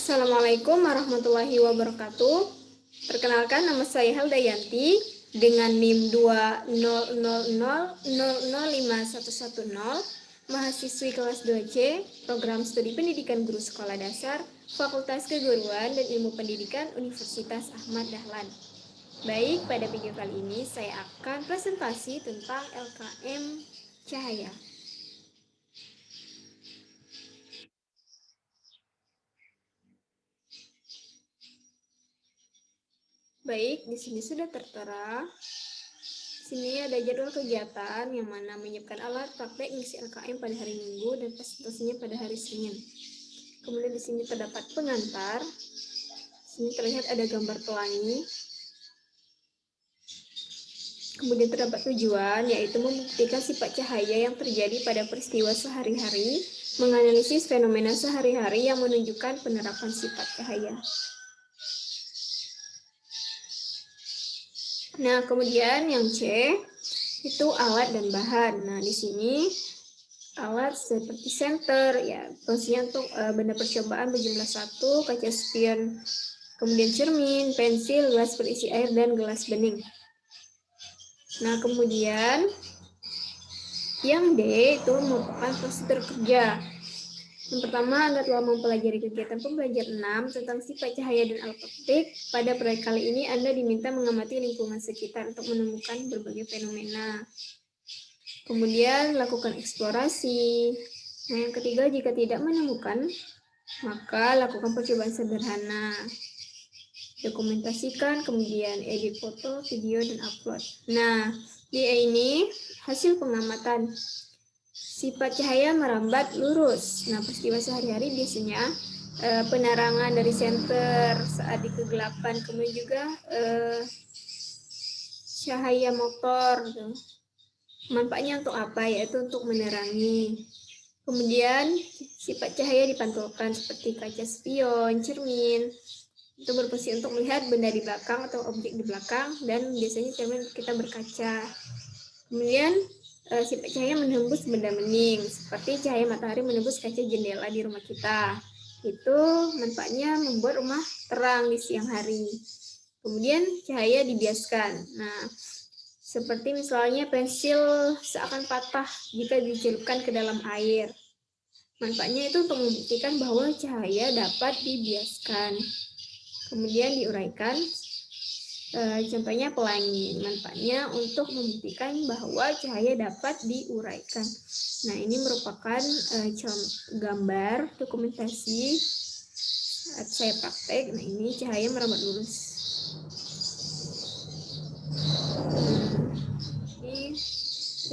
Assalamualaikum warahmatullahi wabarakatuh. Perkenalkan, nama saya Helda Yanti dengan NIM 20000005110, mahasiswi kelas 2C, program studi pendidikan guru sekolah dasar, Fakultas Keguruan dan Ilmu Pendidikan Universitas Ahmad Dahlan. Baik, pada video kali ini saya akan presentasi tentang LKM Cahaya. Baik, di sini sudah tertera. Di sini ada jadwal kegiatan yang mana menyiapkan alat praktek ngisi LKM pada hari Minggu dan presentasinya pada hari Senin. Kemudian di sini terdapat pengantar. Di sini terlihat ada gambar pelangi. Kemudian terdapat tujuan, yaitu membuktikan sifat cahaya yang terjadi pada peristiwa sehari-hari, menganalisis fenomena sehari-hari yang menunjukkan penerapan sifat cahaya. Nah, kemudian yang C itu alat dan bahan. Nah, di sini alat seperti senter, ya, fungsinya untuk benda percobaan berjumlah 1, kaca spion, kemudian cermin, pensil, gelas berisi air, dan gelas bening. Nah, kemudian yang D itu merupakan prosedur kerja. Yang pertama, Anda telah mempelajari kegiatan pembelajaran 6 tentang sifat cahaya dan alat optik. Pada proyek kali ini, Anda diminta mengamati lingkungan sekitar untuk menemukan berbagai fenomena. Kemudian, lakukan eksplorasi. Nah, yang ketiga, jika tidak menemukan, maka lakukan percobaan sederhana. Dokumentasikan, kemudian edit foto, video, dan upload. Nah, di ini hasil pengamatan. Sifat cahaya merambat lurus. Nah, peristiwa sehari-hari biasanya penerangan dari senter saat di kegelapan, kemudian juga cahaya motor. Gitu. Manfaatnya untuk apa? Yaitu untuk menerangi. Kemudian sifat cahaya dipantulkan seperti kaca spion, cermin. Itu berfungsi untuk melihat benda di belakang atau objek di belakang, dan biasanya cermin kita berkaca. Kemudian sifat cahaya menembus benda bening, seperti cahaya matahari menembus kaca jendela di rumah kita. Itu manfaatnya membuat rumah terang di siang hari. Kemudian cahaya dibiaskan. Nah, seperti misalnya pensil seakan patah jika dicelupkan ke dalam air. Manfaatnya itu untuk membuktikan bahwa cahaya dapat dibiaskan. Kemudian diuraikan. Contohnya pelangi, manfaatnya untuk membuktikan bahwa cahaya dapat diuraikan. Nah, ini merupakan gambar dokumentasi saat saya praktek. Nah, ini cahaya merambat lurus. Ini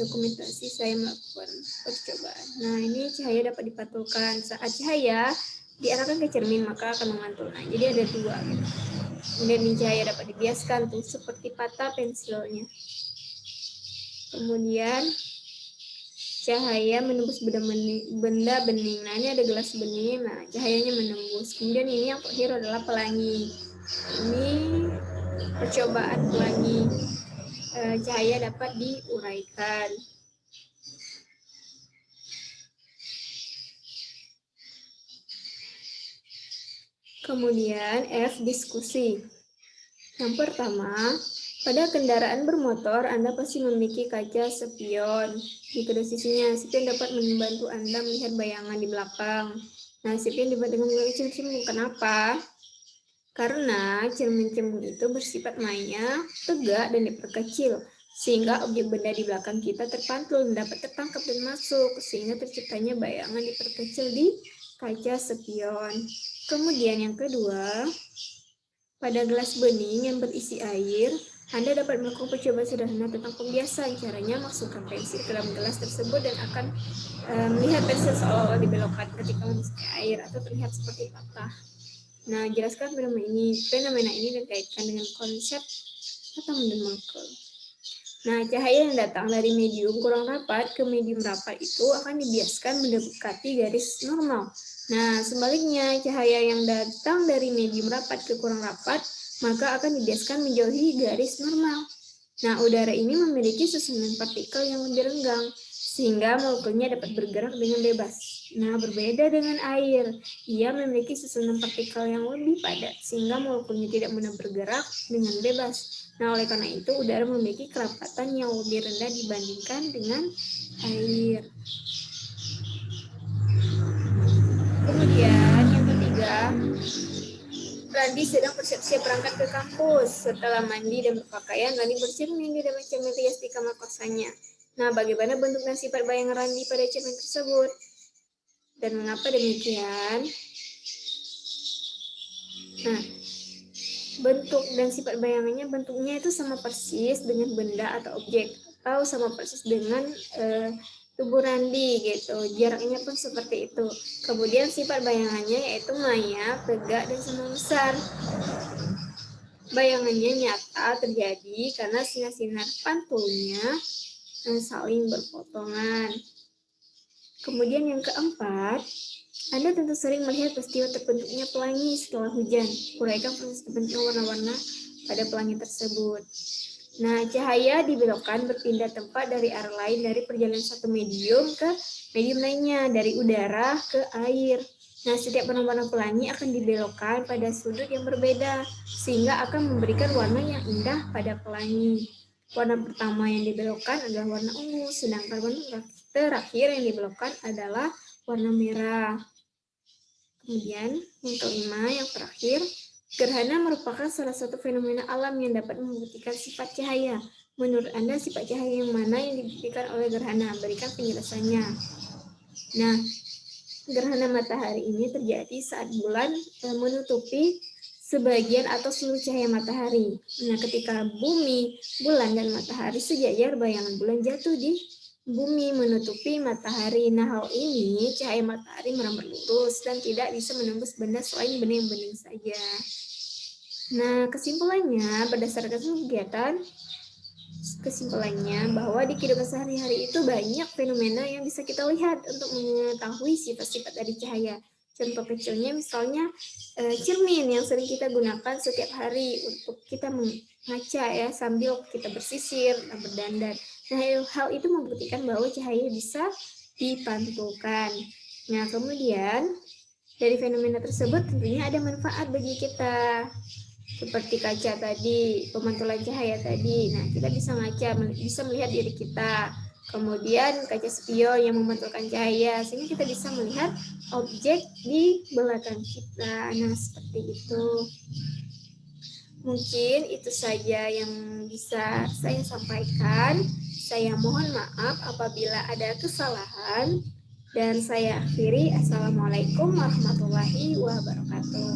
dokumentasi saya melakukan percobaan. Nah, ini cahaya dapat dipantulkan. Saat cahaya diarahkan ke cermin, maka akan memantul. Nah, jadi ada dua. Gitu. Kemudian cahaya dapat dibiaskan tuh seperti patah pensilnya. Kemudian cahaya menembus benda bening. Nah, ini ada gelas bening. Nah, cahayanya menembus. Kemudian ini yang terakhir adalah pelangi. Ini percobaan pelangi. Cahaya dapat diuraikan. Kemudian F, diskusi. Yang pertama, pada kendaraan bermotor, Anda pasti memiliki kaca spion. Di kedua sisinya, spion dapat membantu Anda melihat bayangan di belakang. Nah, spion dibuat dengan menggunakan cermin. Kenapa? Karena cermin-cermin itu bersifat maya, tegak, dan diperkecil. Sehingga objek benda di belakang kita terpantul dan dapat tertangkap dan masuk. Sehingga terciptanya bayangan diperkecil di kaca spion. Kemudian yang kedua, pada gelas bening yang berisi air, Anda dapat melakukan percobaan sederhana tentang pembiasan. Caranya, masukkan pensil ke dalam gelas tersebut dan akan melihat pensil seolah-olah dibelokkan ketika memasuki air atau terlihat seperti patah. Nah, jelaskan fenomena ini dan kaitkan dengan konsep atau molecule. Nah, cahaya yang datang dari medium kurang rapat ke medium rapat itu akan dibiaskan mendekati garis normal. Nah, sebaliknya, cahaya yang datang dari medium rapat ke kurang rapat, maka akan dibiaskan menjauhi garis normal. Nah, udara ini memiliki susunan partikel yang lebih renggang, sehingga molekulnya dapat bergerak dengan bebas. Nah, berbeda dengan air, ia memiliki susunan partikel yang lebih padat, sehingga molekulnya tidak mudah bergerak dengan bebas. Nah, oleh karena itu, udara memiliki kerapatan yang lebih rendah dibandingkan dengan air. Kemudian, yang ketiga, Randi sedang bersiap-siap berangkat ke kampus. Setelah mandi dan berpakaian, Randi bercermin di dalam cermin rias di kamar kosannya. Nah, bagaimana bentuk dan sifat bayangan Randi pada cermin tersebut? Dan mengapa demikian? Nah, bentuk dan sifat bayangannya, bentuknya itu sama persis dengan benda atau objek, atau sama persis dengan tubuh Randi gitu. Jaraknya pun seperti itu. Kemudian sifat bayangannya yaitu maya, tegak, dan sama besar. Bayangannya nyata terjadi karena sinar-sinar pantulnya saling berpotongan. Kemudian yang keempat, Anda tentu sering melihat peristiwa terbentuknya pelangi setelah hujan. Uraikan proses terbentuknya warna-warna pada pelangi tersebut. Nah, cahaya dibelokkan berpindah tempat dari arah lain dari perjalanan satu medium ke medium lainnya, dari udara ke air. Nah, setiap warna-warna pelangi akan dibelokkan pada sudut yang berbeda, sehingga akan memberikan warna yang indah pada pelangi. Warna pertama yang dibelokkan adalah warna ungu, sedangkan warna terakhir yang dibelokkan adalah warna merah. Kemudian yang kelima, yang terakhir, gerhana merupakan salah satu fenomena alam yang dapat membuktikan sifat cahaya. Menurut Anda, sifat cahaya yang mana yang dibuktikan oleh gerhana? Berikan penjelasannya. Nah, gerhana matahari ini terjadi saat bulan menutupi sebagian atau seluruh cahaya matahari. Nah, ketika bumi, bulan, dan matahari sejajar, bayangan bulan jatuh di bumi menutupi matahari. Nah, hal ini cahaya matahari merambat lurus dan tidak bisa menembus benda selain bening-bening saja. Nah, kesimpulannya bahwa di kehidupan sehari-hari itu banyak fenomena yang bisa kita lihat untuk mengetahui sifat-sifat dari cahaya. Contoh kecilnya misalnya cermin yang sering kita gunakan setiap hari untuk kita mengaca ya sambil kita bersisir dan berdandan. Nah, hal itu membuktikan bahwa cahaya bisa dipantulkan. Nah, kemudian dari fenomena tersebut tentunya ada manfaat bagi kita. Seperti kaca tadi, pemantulan cahaya tadi. Nah, kita bisa ngaca, bisa melihat diri kita. Kemudian kaca spion yang memantulkan cahaya, sehingga kita bisa melihat objek di belakang kita. Nah, seperti itu. Mungkin itu saja yang bisa saya sampaikan. Saya mohon maaf apabila ada kesalahan. Dan saya akhiri. Assalamualaikum warahmatullahi wabarakatuh.